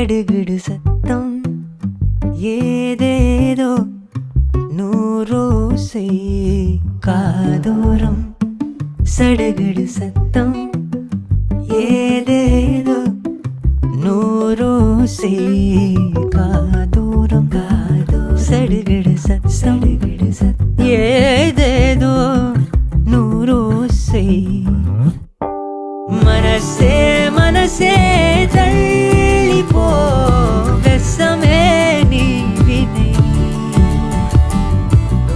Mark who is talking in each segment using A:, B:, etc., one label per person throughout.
A: சடுகுடு சத்தம் ஏதேதோ நூரோசை காதோரம் சடுகுடு சத்தம் ஏதேதோ நூரோசை காதோரம் சடுகுடு சடுகுடு ஏதேதோ நூரோசை மனசே மனசே தள்ளி போ வெசமே நீ வினை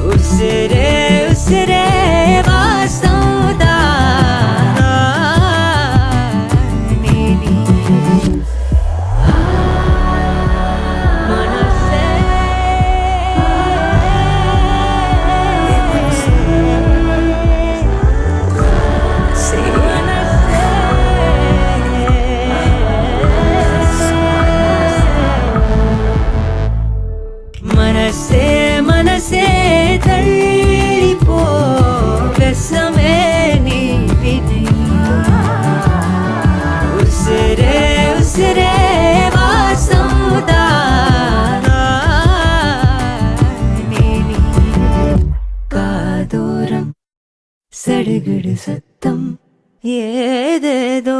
A: உசிரே உசிரே வாசோதா மனசே மனசே தள்ளி போ வெசமே நீ வினை உசிரே உசிரே வாசோதா காதோரம் சடுகுடு சத்தம் ஏதேதோ